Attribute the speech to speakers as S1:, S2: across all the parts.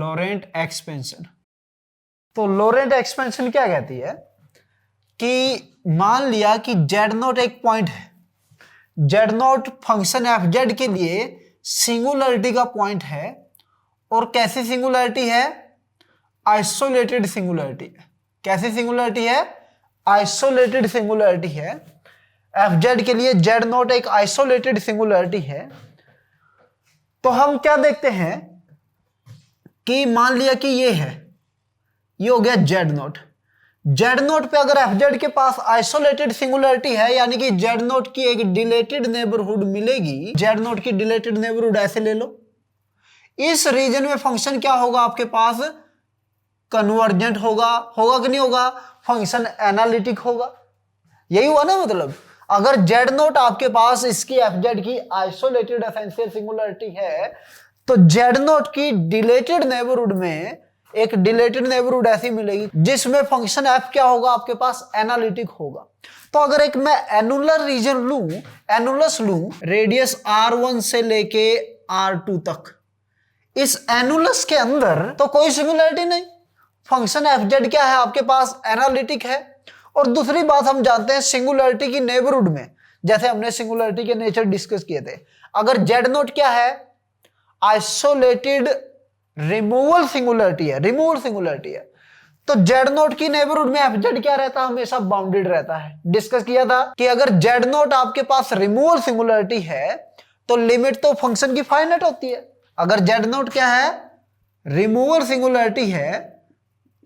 S1: Laurent expansion. तो Laurent expansion क्या कहती है कि मान लिया कि जेड नॉट एक पॉइंट है, Z not function F Z के लिए सिंगुलरिटी का पॉइंट है, और कैसी सिंगुलरिटी है? आइसोलेटेड सिंगुलरिटी है। कैसी सिंगुलरिटी है? आइसोलेटेड सिंगुलरिटी है। एफ जेड के लिए जेड नॉट एक आइसोलेटेड सिंगुलरिटी है। तो हम क्या देखते हैं कि मान लिया कि ये है, ये हो गया जेड नॉट। जेड नोट पे अगर एफ जेड के पास आइसोलेटेड सिंगुलरिटी है, यानी कि जेड नोट की एक डिलेटेड नेबरहुड मिलेगी। जेड नोट की डिलेटेड नेबरहुड ऐसे ले लो, इस रीजन में फंक्शन क्या होगा आपके पास? कन्वर्जेंट होगा। होगा कि नहीं होगा? फंक्शन एनालिटिक होगा। यही हुआ ना मतलब। अगर जेड नोट आपके पास इसकी एफ जेड की आइसोलेटेड एसेंशियल सिंगुलरिटी है, तो जेड नोट की डिलेटेड नेबरहुड में एक डिलेटेड नेबरहुड ऐसी मिलेगी जिसमें फंक्शन एफ क्या होगा आपके पास? एनालिटिक होगा। तो अगर एक मैं एनुलर रीजन लूं, एनुलस लूं, रेडियस R1 से लेके R2 तक, इस एनुलस के अंदर तो कोई सिंगुलरिटी नहीं, फंक्शन एफ जेड क्या है आपके पास? एनालिटिक है। और दूसरी बात हम जानते हैं सिंगुलरिटी की नेबरहुड में, जैसे हमने सिंगुलरिटी के नेचर डिस्कस किए थे, अगर जेड नोट क्या है? आइसोलेटेड रिमूवल सिंगुलरिटी है, रिमूवल सिंगुलरिटी है, तो जेड नोट की नेबरहुड में एफ जेड क्या रहता है? हमेशा बाउंडेड रहता है। डिस्कस किया था कि अगर जेड नोट आपके पास रिमूवल सिंगुलरिटी है तो लिमिट तो फंक्शन की फाइनाइट होती है। अगर जेड नोट क्या है? रिमूवल सिंगुलरिटी है,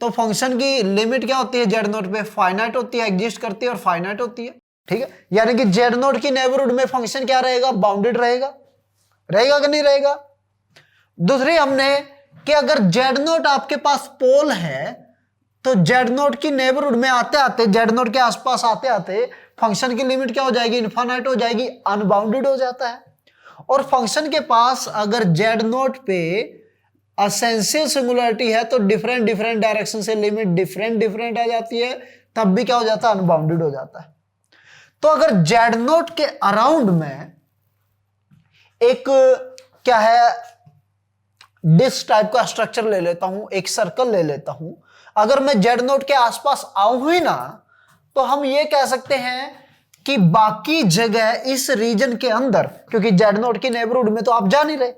S1: तो फंक्शन की लिमिट क्या होती है? जेड नोट पे फाइनाइट होती है, एग्जिस्ट करती है और फाइनाइट होती है। ठीक है, यानी कि जेड नोट की नेबरहुड में फंक्शन क्या रहेगा? बाउंडेड रहेगा। रहेगा कि नहीं रहेगा? दूसरी हमने कि अगर जेड नोट आपके पास पोल है, तो जेड नोट की नेबरहुड में आते आते, जेड नोट के आसपास आते आते फंक्शन की लिमिट क्या हो जाएगी? इनफाइनाइट हो जाएगी, अनबाउंडेड हो जाता है। और फंक्शन के पास अगर जेड नोट पे एसेंशियल सिंगुलरिटी है, तो डिफरेंट डिफरेंट डायरेक्शन से लिमिट डिफरेंट डिफरेंट आ जाती है, तब भी क्या हो जाता है? अनबाउंडेड हो जाता है। तो अगर जेड नोट के अराउंड में एक क्या है, डिस्क टाइप का स्ट्रक्चर ले लेता हूं, एक सर्कल ले लेता हूं, अगर मैं जेड नोट के आसपास आऊं ही ना, तो हम ये कह सकते हैं कि बाकी जगह इस रीजन के अंदर, क्योंकि जेड नोट की नेबरहुड में तो आप जा नहीं रहे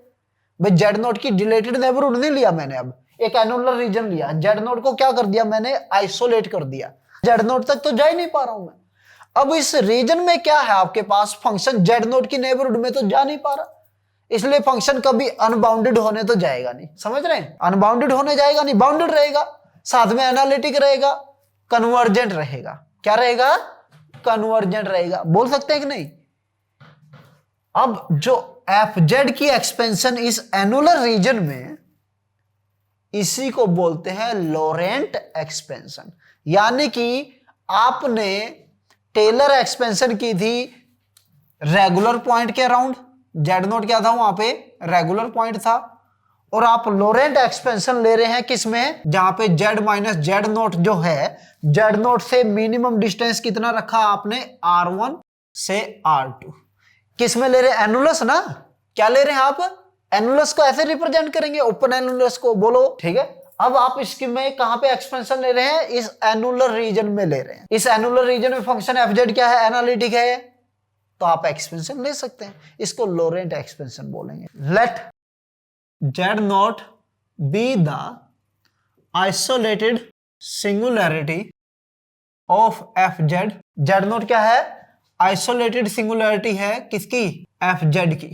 S1: भाई, जेड नोट की डिलेटेड नेबरहुड नहीं लिया मैंने, अब एक एनुलर रीजन लिया, जेड नोट को क्या कर दिया मैंने? आइसोलेट कर दिया, जेड नोट तक तो जा ही नहीं पा रहा हूं मैं। अब इस रीजन में क्या है आपके पास? फंक्शन जेड नोट की नेबरहुड में तो जा नहीं पा रहा, इसलिए फंक्शन कभी अनबाउंडेड होने तो जाएगा नहीं। समझ रहे हैं? अनबाउंडेड होने जाएगा नहीं, बाउंडेड रहेगा, साथ में एनालिटिक रहेगा, कन्वर्जेंट रहेगा। क्या रहेगा? कन्वर्जेंट रहेगा। बोल सकते हैं कि नहीं? अब जो एफ जेड की एक्सपेंशन इस एनुलर रीजन में, इसी को बोलते हैं लॉरेंट एक्सपेंशन। यानी कि आपने टेलर एक्सपेंशन की थी रेगुलर पॉइंट के अराउंड, जेड नोट क्या था वहां पे? रेगुलर पॉइंट था, और आप लॉरेंट एक्सपेंशन ले रहे हैं किसमें? जहां पे जेड माइनस जेड नोट जो है, जेड नोट से मिनिमम डिस्टेंस कितना रखा आपने? R1 से R2। किस में ले रहे हैं? एनुलस ना। क्या ले रहे हैं आप? एनुलस को ऐसे रिप्रेजेंट करेंगे, ओपन एनुलस को, बोलो ठीक है। अब आप इसकी में कहां पे एक्सपेंशन ले रहे हैं? इस एनुलर रीजन में ले रहे हैं। इस एनुलर रीजन में फंक्शन एफ जेड क्या है? एनालिटिक है, तो आप एक्सपेंशन ले सकते हैं, इसको लॉरेंट एक्सपेंशन बोलेंगे। Let z not be the isolated singularity of f z. Z not क्या है? आइसोलेटेड सिंगुलरिटी है किसकी? एफ जेड की।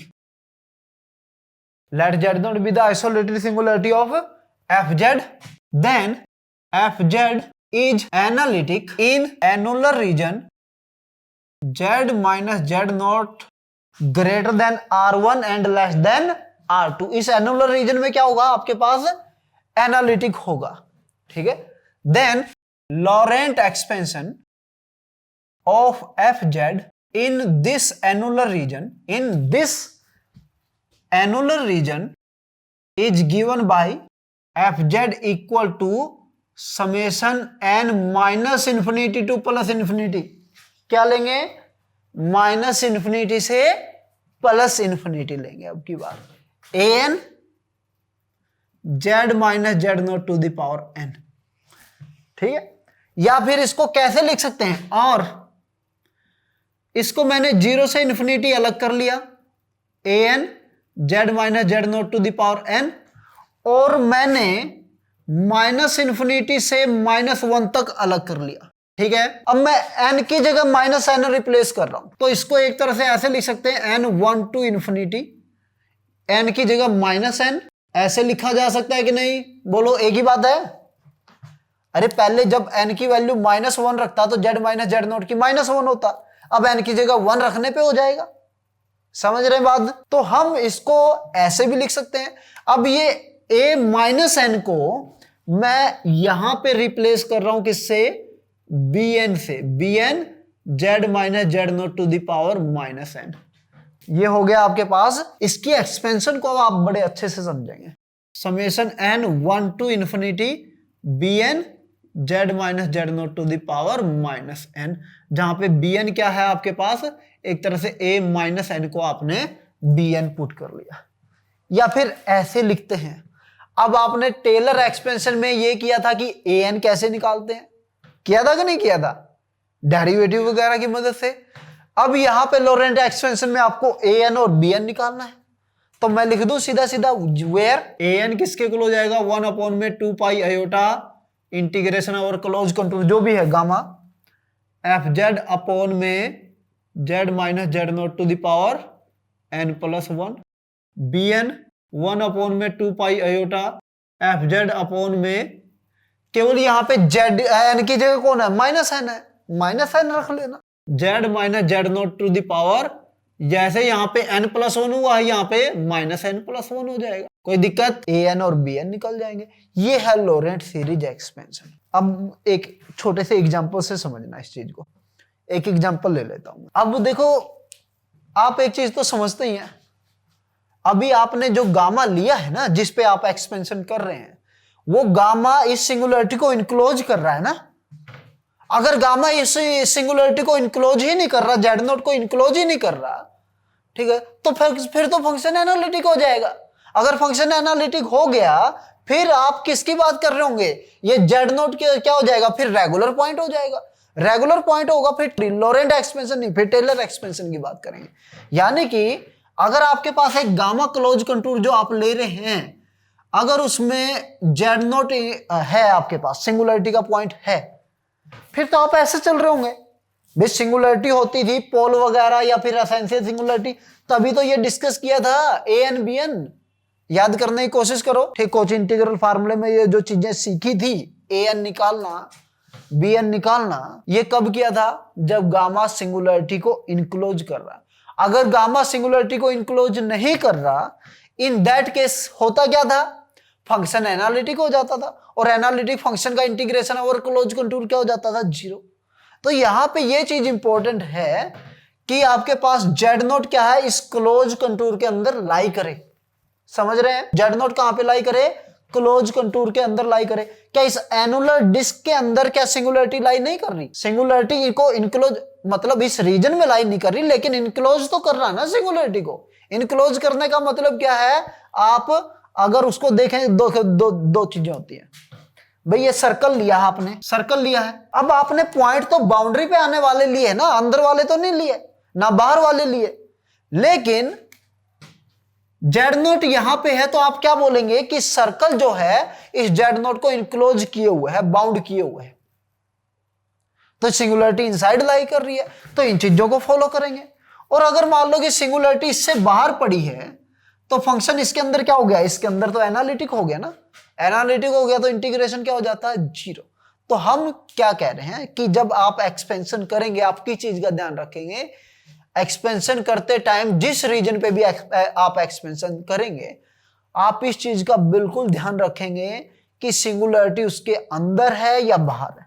S1: Let z not be the isolated singularity of f z, then f z is analytic in annular region z minus Z not greater than R1 and less than R2। इस annular reason में क्या होगा आपके पास? Analytic होगा। ठीक है, then Laurent expansion of fz in this annular region, is given by fz equal to summation n minus infinity to plus infinity। क्या लेंगे? माइनस इंफिनिटी से प्लस इंफिनिटी लेंगे। अब की बात an z minus Z not to the power n. ठीक है, या फिर इसको कैसे लिख सकते हैं, और इसको मैंने 0 से इन्फिनिटी अलग कर लिया, A N Z minus Z not to the power N, और मैंने माइनस इन्फिनिटी से -1 तक अलग कर लिया। ठीक है, अब मैं n की जगह -n रिप्लेस कर रहा हूं, तो इसको एक तरह से ऐसे लिख सकते हैं n1 टू इन्फिनिटी, n की जगह -n, ऐसे लिखा जा सकता है कि नहीं, बोलो एक ही बात है। अरे पहले जब n की वैल्यू -1 रखता तो z माइनस जेड नॉट की -1 होता, अब n की जगह 1 रखने पे हो जाएगा। समझ रहे हैं बात? तो हम इसको ऐसे भी लिख सकते हैं। अब ये a माइनस एन को मैं यहां पे रिप्लेस कर रहा हूं किससे, bn से, bn z minus Z not to the power -n। ये हो गया आपके पास। इसकी एक्सपेंशन को आप बड़े अच्छे से समझेंगे, summation n 1 to infinity bn z minus Z not to the power -n, जहां पे bn क्या है आपके पास, एक तरह से a माइनस n को आपने bn पुट कर लिया। या फिर ऐसे लिखते हैं, अब आपने टेलर एक्सपेंशन में ये किया था कि an कैसे निकालते हैं, किया था कि नहीं किया था, डेरिवेटिव वगैरह की मदद से। अब यहां पे लोरेंट एक्सपेंशन में आपको an और bn निकालना है, तो मैं लिख दूं सीधा सीधा, वेयर an किसके क्लोज जाएगा, 1/2 पाई आयोटा इंटीग्रेशन और क्लोज कंटूर जो भी है गामा एफ जेड अपॉन में z minus Z not to the power n+1, bn 1/2 pi iota f z upon में, केवल यहां पे जेड n की जगह कौन है, -n है, -n रख लेना, z minus Z not to the power, जैसे यहां पे n+1 हुआ है यहां पे -n+1 हो जाएगा, कोई दिक्कत, an और bn निकल जाएंगे। ये है लोरेंट सीरीज एक्सपेंशन। अब एक छोटे से एग्जांपल से समझना इस चीज को, एक एग्जांपल ले लेता हूं। अब देखो, आप एक चीज तो समझते ही हैं, अभी आपने जो गामा लिया है ना, जिस पे आप एक्सपेंशन कर रहे हैं, वो गामा इस सिंगुलरिटी को इनक्लोज कर रहा है ना। अगर गामा इस सिंगुलरिटी को इनक्लोज ही नहीं कर रहा, जेड नोट को इनक्लोज ही नहीं कर रहा, ठीक है, तो फिर तो फंक्शन एनालिटिक हो जाएगा। अगर फंक्शन एनालिटिक हो गया, फिर आप किसकी बात कर रहे होंगे, ये जेड नोट क्या हो जाएगा, फिर रेगुलर पॉइंट हो जाएगा। रेगुलर पॉइंट होगा, फिर लोरेंट एक्सपेंशन नहीं, फिर टेलर एक्सपेंशन की बात करेंगे। यानी कि अगर आपके पास एक गामा क्लोज कंटूर जो आप ले रहे हैं, अगर उसमें जेड नोट है, आपके पास सिंगुलरिटी का पॉइंट है, फिर तो आप ऐसे चल रहे होंगे। भाई सिंगुलरिटी होती थी पोल वगैरह या फिर एसेंशियल सिंगुलरिटी, तभी तो ये डिस्कस किया था ए एन बी एन, याद करने की कोशिश करो। ठीक, कोची इंटीग्रल फार्मूले में ये जो चीजें सीखी थी, ए एन निकालना, बी एन निकालना, ये कब किया था, जब गामा सिंगुलरिटी को इनक्लोज कर रहा। अगर गामा सिंगुलरिटी को इनक्लोज नहीं कर रहा, इन दैट केस होता क्या था, फंक्शन एनालिटिक हो जाता था, और एनालिटिक फंक्शन का इंटीग्रेशन ओवर क्लोज कंटूर क्या हो जाता था, 0। तो यहां पे ये चीज इंपॉर्टेंट है कि आपके पास जेड नोट क्या है, इस क्लोज कंटूर के अंदर लाई करे। समझ रहे हैं, जेड नोट कहां पे लाई करे, क्लोज कंटूर के अंदर लाई करे। क्या इस एनुलर डिस्क के अंदर क्या सिंगुलरिटी लाई नहीं कर रही, सिंगुलरिटी को इनक्लोज, मतलब इस रीजन में लाई नहीं कर रही, लेकिन इनक्लोज तो कर रहा है ना सिंगुलरिटी को। इनक्लोज करने का मतलब क्या है, आप अगर उसको देखें, दो चीजें होती हैं। भाई ये सर्कल लिया है आपने, सर्कल लिया है, अब आपने पॉइंट तो बाउंड्री पे आने वाले लिए ना, अंदर वाले तो नहीं लिए ना, बाहर वाले लिए। लेकिन जेड नोट यहां पे है, तो आप क्या बोलेंगे कि सर्कल जो है इस जेड नोट को इनक्लोज किए हुए है, बाउंड किए हुए है, तो सिंगुलरिटी इनसाइड लाई कर रही है, तो इन चीजों को फॉलो करेंगे। और अगर मान लो कि सिंगुलरिटी इससे बाहर पड़ी है, तो फंक्शन इसके अंदर क्या हो गया, इसके अंदर तो एनालिटिक हो गया ना, एनालिटिक हो गया तो इंटीग्रेशन क्या हो जाता है, 0। तो हम क्या कह रहे हैं कि जब आप एक्सपेंशन करेंगे, आपकी चीज का ध्यान रखेंगे, एक्सपेंशन करते टाइम जिस रीजन पे भी आप एक्सपेंशन करेंगे, आप इस चीज का बिल्कुल ध्यान रखेंगे कि सिंगुलरिटी उसके अंदर है या बाहर है।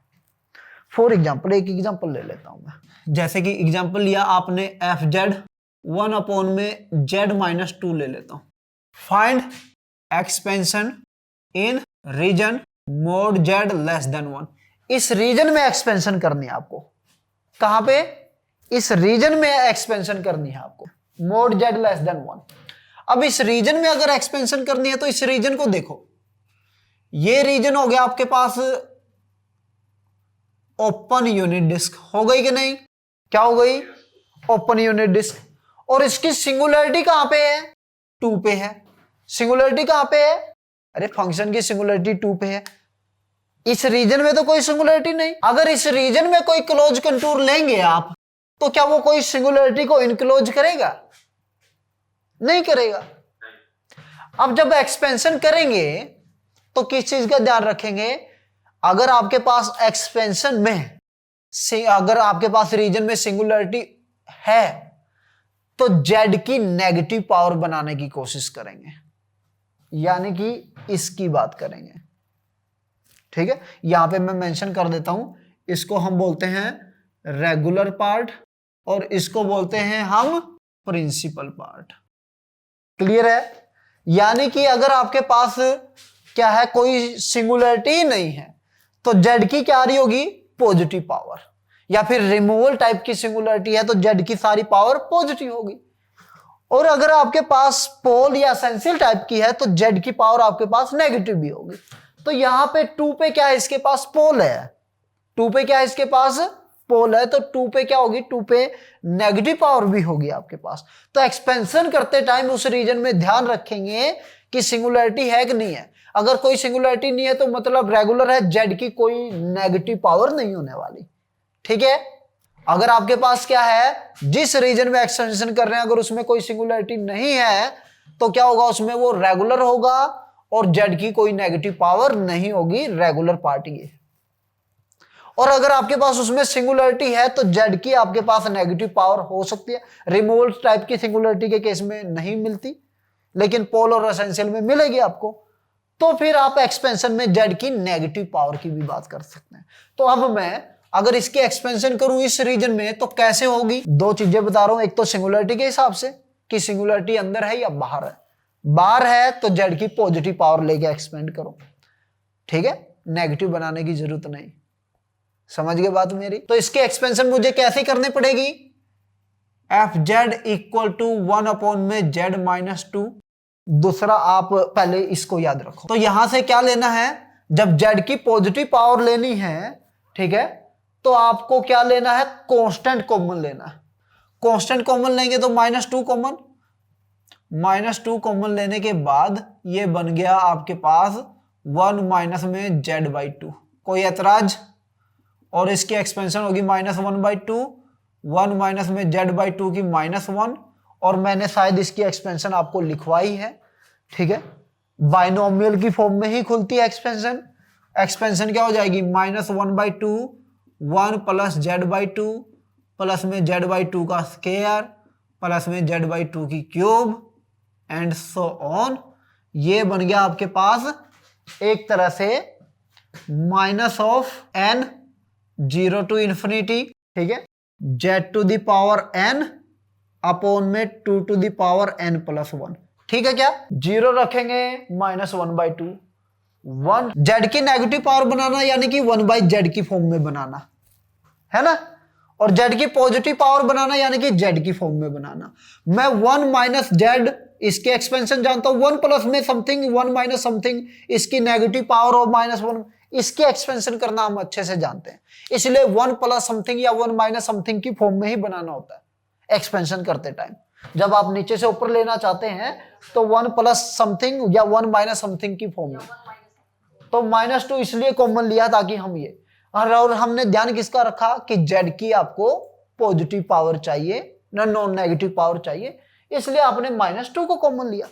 S1: फॉर एग्जाम्पल, एक एग्जाम्पल ले लेता हूं मैं, जैसे कि एग्जाम्पल लिया आपने एफ जेड 1/z-2 ले लेता हूं। Find expansion in region mod z <1। इस रीजन में एक्सपेंशन करनी है आपको, कहां पे, इस रीजन में एक्सपेंशन करनी है आपको, मोड जेड <1। अब इस रीजन में अगर एक्सपेंशन करनी है तो इस रीजन को देखो, ये रीजन हो गया आपके पास ओपन यूनिट डिस्क, हो गई कि नहीं? क्या हो गई? Open unit disc. और इसकी सिंगुलरिटी कहां पे है? 2 पे है। सिंगुलरिटी कहां पे है? अरे फंक्शन की सिंगुलरिटी 2 पे है। इस रीजन में तो कोई सिंगुलरिटी नहीं। अगर इस रीजन में कोई क्लोज कंटूर लेंगे आप, तो क्या वो कोई सिंगुलरिटी को इनक्लोज करेगा? नहीं करेगा। अब जब एक्सपेंशन करेंगे तो किस चीज का ध्यान रखेंगे? अगर आपके पास एक्सपेंशन में अगर आपके पास रीजन में सिंगुलरिटी है तो जेड की नेगेटिव पावर बनाने की कोशिश करेंगे, यानी कि इसकी बात करेंगे। ठीक है, यहां पे मैं मेंशन कर देता हूं, इसको हम बोलते हैं रेगुलर पार्ट और इसको बोलते हैं हम प्रिंसिपल पार्ट। क्लियर है? यानी कि अगर आपके पास क्या है, कोई सिंगुलरिटी नहीं है, तो जेड की क्या आ रही होगी? Positive power. या फिर रिमूवल टाइप की सिंगुलरिटी है तो जेड की सारी पावर पॉजिटिव होगी। और अगर आपके पास पोल या एसेंशियल टाइप की है तो जेड की पावर आपके पास नेगेटिव भी होगी। तो यहां पे 2 पे क्या है? इसके पास पोल है। 2 पे क्या है? इसके पास पोल है। तो 2 पे क्या होगी? 2 पे नेगेटिव पावर भी होगी आपके पास। तो एक्सपेंशन करते टाइम उस रीजन में ध्यान रखेंगे कि सिंगुलरिटी है कि नहीं है। अगर कोई सिंगुलरिटी नहीं है तो मतलब रेगुलर है, जेड की कोई नेगेटिव पावर नहीं होने वाली। ठीक है? अगर आपके पास क्या है, जिस रीजन में एक्सपेंशन कर रहे हैं अगर उसमें कोई सिंगुलरिटी नहीं है तो क्या होगा? उसमें वो रेगुलर होगा और जेड की कोई नेगेटिव पावर नहीं होगी, रेगुलर पार्ट ये। और अगर आपके पास उसमें सिंगुलरिटी है तो जेड की आपके पास नेगेटिव पावर हो सकती है। रिमूवल टाइप की सिंगुलरिटी के केस में नहीं मिलती, लेकिन पोल और एसेंशियल में मिलेगी आपको। तो फिर आप एक्सपेंशन में जेड की नेगेटिव पावर की भी बात कर सकते हैं। तो अब मैं अगर इसकी एक्सपेंशन करूं इस रीजन में तो कैसे होगी? 2 चीजें बता रहा हूं, एक तो सिंगुलरिटी के हिसाब से कि सिंगुलरिटी अंदर है या बाहर है। बाहर है तो जेड की पॉजिटिव पावर लेके एक्सपेंड करो। ठीक है, नेगेटिव बनाने की जरूरत नहीं। समझ गए बात मेरी? तो इसके एक्सपेंशन मुझे कैसे करनी पड़ेगी? F z equal to 1 upon में जेड माइनस 2। दूसरा, आप पहले इसको याद रखो। तो यहां से क्या लेना है? जब जेड की पॉजिटिव पावर लेनी है, ठीक है, तो आपको क्या लेना है? कांस्टेंट कॉमन लेना है। कांस्टेंट कॉमन लेंगे तो -2 कॉमन, -2 कॉमन लेने के बाद ये बन गया आपके पास 1 माइनस में z/2। कोई ऐतराज? और इसकी एक्सपेंशन होगी -1/2, 1 माइनस में z/2 की -1। और मैंने शायद इसकी एक्सपेंशन आपको लिखवाई है। ठीक है, बाइनोमियल की फॉर्म में ही खुलती है एक्सपेंशन। एक्सपेंशन क्या हो जाएगी? -1/2, 1 प्लस z/2 प्लस में z/2 का स्क्वायर प्लस में z/2 की क्यूब एंड सो ऑन। ये बन गया आपके पास एक तरह से minus of n 0 to infinity. ठीक है, z⁴n अपॉन में 2 to the power n plus 1। ठीक है, क्या 0 रखेंगे? -1/2। 1 जेड की नेगेटिव पावर बनाना यानी कि 1/z की फॉर्म में बनाना है ना, और जेड की पॉजिटिव पावर बनाना यानी कि जेड की फॉर्म में बनाना। मैं 1 माइनस जेड इसके एक्सपेंशन जानता हूं, 1 प्लस में समथिंग, 1 माइनस समथिंग, इसकी नेगेटिव पावर और -1, इसके एक्सपेंशन करना हम अच्छे से जानते हैं। इसलिए 1 प्लस समथिंग या 1 माइनस समथिंग की फॉर्म में ही बनाना होता है एक्सपेंशन करते टाइम। जब आप नीचे से ऊपर लेना चाहते हैं तो 1 प्लस समथिंग या 1 माइनस समथिंग की फॉर्म में। तो -2 इसलिए कॉमन लिया ताकि हम ये, और हमने ध्यान किसका रखा कि जेड की आपको पॉजिटिव पावर चाहिए ना, नॉन नेगेटिव पावर चाहिए, इसलिए आपने -2 को कॉमन लिया।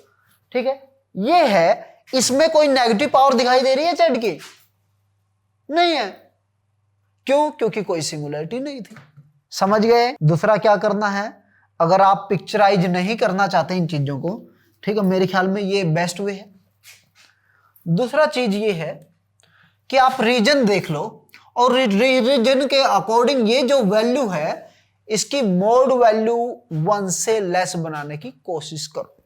S1: ठीक है, ये है। इसमें कोई नेगेटिव पावर दिखाई दे रही है जेड की? नहीं है। क्यों? क्योंकि कोई सिंगुलरिटी नहीं थी। समझ गए? दूसरा क्या करना है, अगर आप पिक्चराइज नहीं करना चाहते इन चीजों को, ठीक है, मेरे ख्याल में ये बेस्ट वे है। दूसरा चीज ये है कि आप रीजन देख लो और रीजन के अकॉर्डिंग ये जो वैल्यू है इसकी मोड वैल्यू 1 से लेस बनाने की कोशिश करो।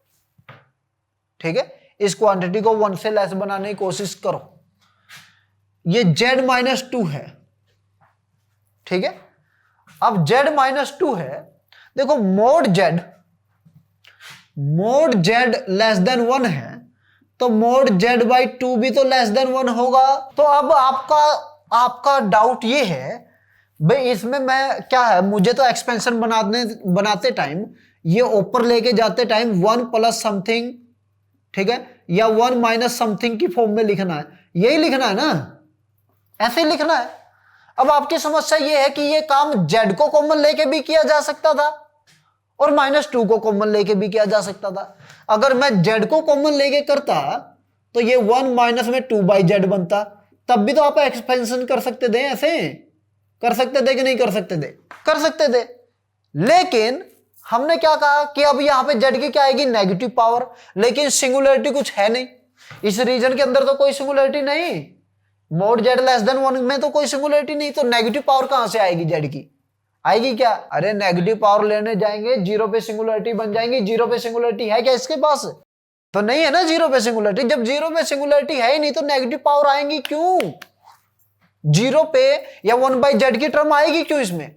S1: ठीक है, इस क्वांटिटी को 1 से लेस बनाने की कोशिश करो। ये z-2 है। ठीक है, अब z-2 है, देखो मोड z लेस देन 1 है तो मोड जेड बाई टू भी तो लेस देन 1 होगा। तो अब आपका डाउट ये है भाई इसमें मैं क्या है, मुझे तो एक्सपेंशन बनाते टाइम ये ऊपर लेके जाते टाइम 1 प्लस समथिंग, ठीक है, या 1 माइनस समथिंग की फॉर्म में लिखना है, यही लिखना है ना, ऐसे ही लिखना है। अब आपकी समस्या ये है कि ये काम जेड को कॉमन लेके भी किया जा सकता था और -2 को कॉमन लेके भी किया जा सकता था। अगर मैं जेड को कॉमन लेके करता तो ये 1 माइनस में 2 बाई जेड बनता, तब भी तो आप एक्सपेंशन कर सकते थे, ऐसे कर सकते थे कि नहीं कर सकते थे, कर सकते थे। लेकिन हमने क्या कहा कि अब यहां पे जेड की क्या आएगी, नेगेटिव पावर, लेकिन सिंगुलरिटी कुछ है नहीं, इस रीजन के अंदर तो कोई सिंगुलरिटी नहीं, मोड जेड लेस देन 1 में तो कोई सिंगुलरिटी नहीं, तो नेगेटिव पावर कहां से आएगी जेड की, आएगी क्या, अरे नेगेटिव पावर लेने जाएंगे जीरो पे सिंगुलरिटी बन जाएंगी, जीरो पे सिंगुलरिटी है क्या इसके पास, तो नहीं है ना जीरो पे सिंगुलरिटी। जब जीरो पे सिंगुलरिटी है ही नहीं तो नेगेटिव पावर आएंगी क्यों, जीरो पे या 1 बाई जेड की टर्म आएगी क्यों इसमें,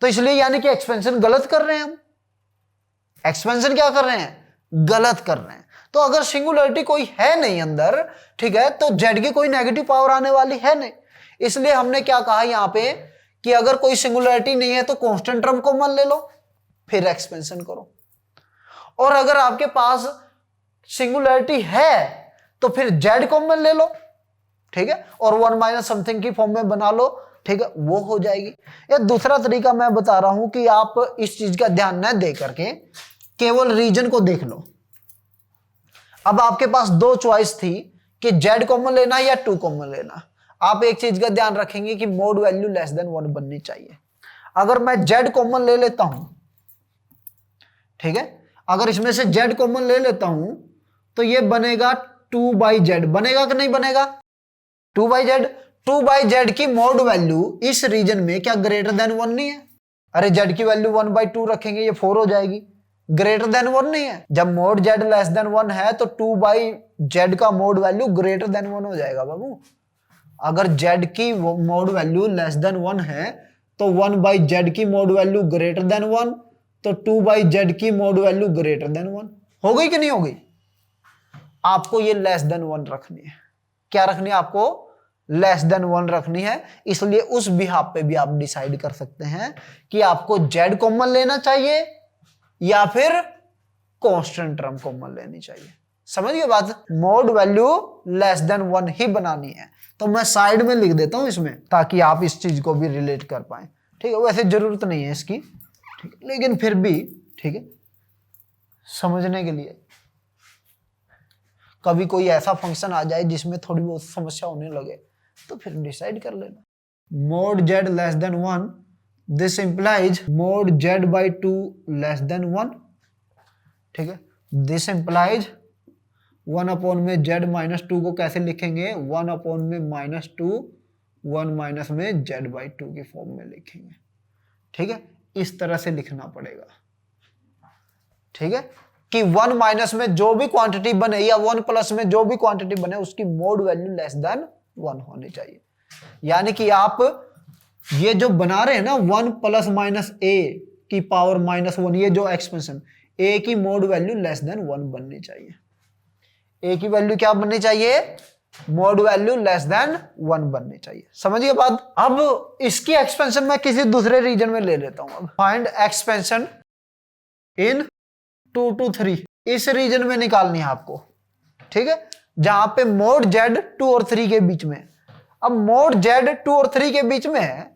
S1: तो इसलिए यानी कि एक्सपेंशन गलत कर रहे हैं हम, एक्सपेंशन क्या कर रहे हैं, गलत कर रहे हैं। तो अगर सिंगुलरिटी कोई है नहीं अंदर, ठीक है, तो जेड की कोई नेगेटिव पावर आने वाली है नहीं, इसलिए हमने क्या कहा यहां पे कि अगर कोई सिंगुलरिटी नहीं है तो कांस्टेंट टर्म कॉमन ले लो फिर एक्सपेंशन करो, और अगर आपके पास सिंगुलरिटी है तो फिर जेड कॉमन ले लो, ठीक है, और 1 माइनस समथिंग की फॉर्म में बना लो, ठीक है, वो हो जाएगी। ये दूसरा तरीका मैं बता रहा हूं कि आप इस चीज का ध्यान न दे करके केवल रीजन को देख लो। अब आपके पास दो चॉइस थी कि जेड कॉमन लेना या 2 कॉमन लेना, आप एक चीज का ध्यान रखेंगे कि मोड वैल्यू लेस देन 1 बननी चाहिए। अगर मैं जेड कॉमन ले लेता हूं, ठीक है, अगर इसमें से जेड कॉमन ले लेता हूं तो ये बनेगा 2 बाई जेड, बनेगा कि नहीं बनेगा, 2 बाई जेड। 2 बाई जेड की मोड वैल्यू इस रीजन में क्या ग्रेटर देन 1 नहीं है, अरे जेड की वैल्यू 1 बाई 2 रखेंगे ये 4 हो जाएगी, ग्रेटर देन 1 नहीं है। जब मोड जेड लेस देन 1 है तो 2 बाई जेड का मोड वैल्यू ग्रेटर देन 1 हो जाएगा बाबू। अगर जेड की मोड वैल्यू लेस देन 1 है तो 1 बाई जेड की मोड वैल्यू ग्रेटर देन 1, तो 2 बाई जेड की मोड वैल्यू ग्रेटर देन 1 हो गई कि नहीं हो गई। आपको ये लेस देन 1 रखनी है, क्या रखनी है आपको, लेस देन 1 रखनी है। इसलिए उस बिहाफ पे भी आप डिसाइड कर सकते हैं कि आपको जेड कॉमन लेना चाहिए या फिर कांस्टेंट टर्म कॉमन लेनी चाहिए। समझ गए बात, मोड वैल्यू लेस देन 1 ही बनानी है। तो मैं साइड में लिख देता हूं इसमें ताकि आप इस चीज को भी रिलेट कर पाए, ठीक है, वैसे जरूरत नहीं है इसकी, ठीक है, लेकिन फिर भी ठीक है समझने के लिए, कभी कोई ऐसा फंक्शन आ जाए जिसमें थोड़ी बहुत समस्या होने लगे तो फिर डिसाइड कर लेना। Mode Z less than 1, this implies mode Z by 2 less than 1, ठीक है, दिस इंप्लाइज 1 अपॉन में जेड माइनस 2 को कैसे लिखेंगे, 1 अपॉन में -2, 1 माइनस में जेड बाई 2 की फॉर्म में लिखेंगे, ठीक है, इस तरह से लिखना पड़ेगा, ठीक है, कि 1 माइनस में जो भी क्वांटिटी बने या 1 प्लस में जो भी क्वांटिटी बने उसकी मोड वैल्यू लेस देन 1 होनी चाहिए। यानी कि आप ये जो बना रहे हैं ना 1 प्लस माइनस ए की पावर -1, ये जो एक्सपेंशन, ए की मोड वैल्यू लेस देन 1 बननी चाहिए। ए की वैल्यू क्या बननी चाहिए, मोड वैल्यू लेस देन 1 बननी चाहिए। समझिए बात। अब इसकी एक्सपेंशन मैं किसी दूसरे रीजन में ले लेता हूं। अब फाइंड एक्सपेंशन इन 2 to 3, इस रीजन में निकालनी है आपको, ठीक है, जहां पे मोड जेड 2 और 3 के बीच में। अब मोड जेड 2 और 3 के बीच में है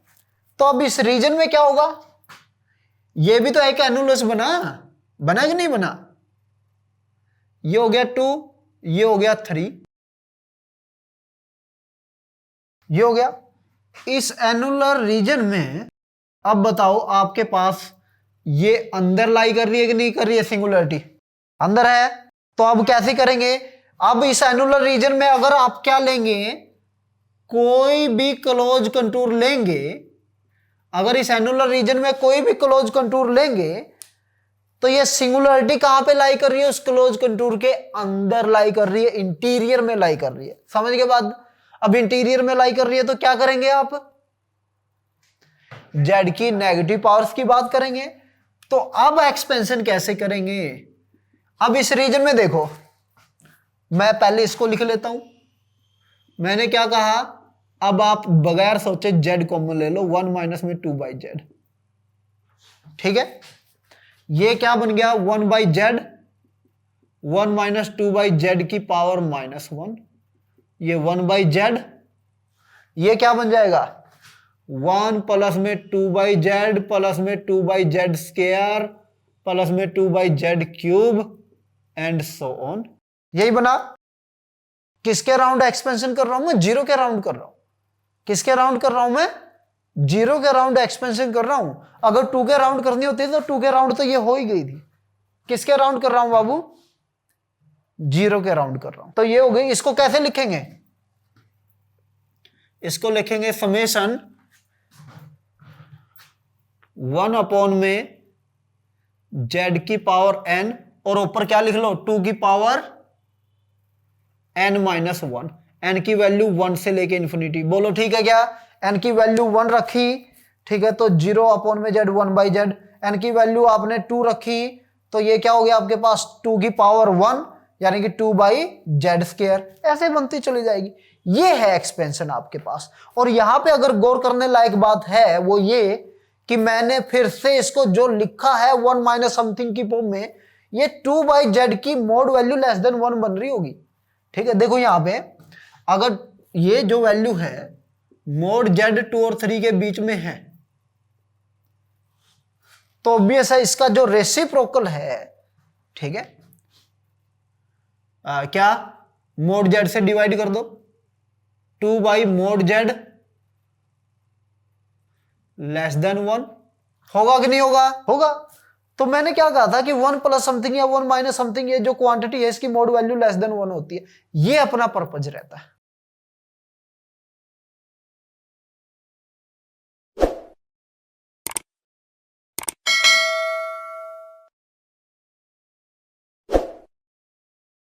S1: तो अब इस रीजन में क्या होगा, ये भी तो एक एनुलस बना कि नहीं बना, ये हो गया 2, ये हो गया 3, ये हो गया। इस एनुलर रीजन में अब बताओ आपके पास ये अंदर लाई कर रही है कि नहीं कर रही है, सिंगुलरिटी अंदर है, तो अब कैसे करेंगे, अब इस एनुलर रीजन में अगर आप क्या लेंगे, कोई भी क्लोज कंटूर लेंगे, अगर इस एनुलर रीजन में कोई भी क्लोज कंटूर लेंगे तो ये सिंगुलरिटी कहां पे लाई कर रही है, उस क्लोज कंटूर के अंदर लाई कर रही है, इंटीरियर में लाई कर रही है। समझ के बाद, अब इंटीरियर में लाई कर रही है तो क्या करेंगे आप, जेड की नेगेटिव पावर्स की बात करेंगे। तो अब एक्सपेंशन कैसे करेंगे, अब इस रीजन में देखो मैं पहले इसको लिख लेता हूं। मैंने क्या कहा, अब आप बगैर सोचे जेड कॉमन ले लो, 1 माइनस में 2/z। ठीक है, ये क्या बन गया 1/z, 1 माइनस 2/z की पावर -1, ये 1/z, ये क्या बन जाएगा 1 प्लस में 2/z प्लस में 2/z स्क्वायर प्लस में 2/z cube and so on. यही बना। किसके राउंड एक्सपेंशन कर रहा हूं मैं, जीरो के राउंड कर रहा हूं। किसके राउंड कर रहा हूं मैं, जीरो के राउंड एक्सपेंशन कर रहा हूं। अगर 2 के राउंड करनी होती तो 2 के राउंड तो ये हो ही गई थी। किसके राउंड कर रहा हूं बाबू, जीरो के राउंड कर रहा हूं, तो ये हो गई। इसको कैसे लिखेंगे, इसको लिखेंगे समेशन 1 अपॉन में z की पावर n, और ऊपर क्या लिख लो 2 की पावर n-1। n की वैल्यू 1 से लेके इंफिनिटी। बोलो ठीक है क्या, n की वैल्यू 1 रखी, ठीक है, तो 0 अपॉन में z 1/z। n की वैल्यू आपने 2 रखी, तो ये क्या हो गया आपके पास 2 की पावर 1 यानी कि 2/z स्क्वायर। ऐसे बनती चली जाएगी। ये है एक्सपेंशन आपके पास। और यहां पे अगर गौर करने लायक बात है वो ये कि मैंने फिर से इसको जो लिखा है 1 माइनस समथिंग की फॉर्म में, ये 2/z की मोड वैल्यू लेस देन 1 बन रही होगी। ठीक है, देखो यहां पे अगर ये जो वैल्यू है मोड z 2 और 3 के बीच में है, तो ऑब्वियस है इसका जो रेसिप्रोकल है, ठीक है, क्या मोड z से डिवाइड कर दो, 2/mod z लेस देन 1 होगा कि नहीं होगा, होगा। तो मैंने क्या कहा था कि 1 प्लस समथिंग या 1 माइनस समथिंग, ये जो क्वांटिटी है इसकी मोड वैल्यू लेस देन 1 होती है। ये अपना पर्पज रहता है।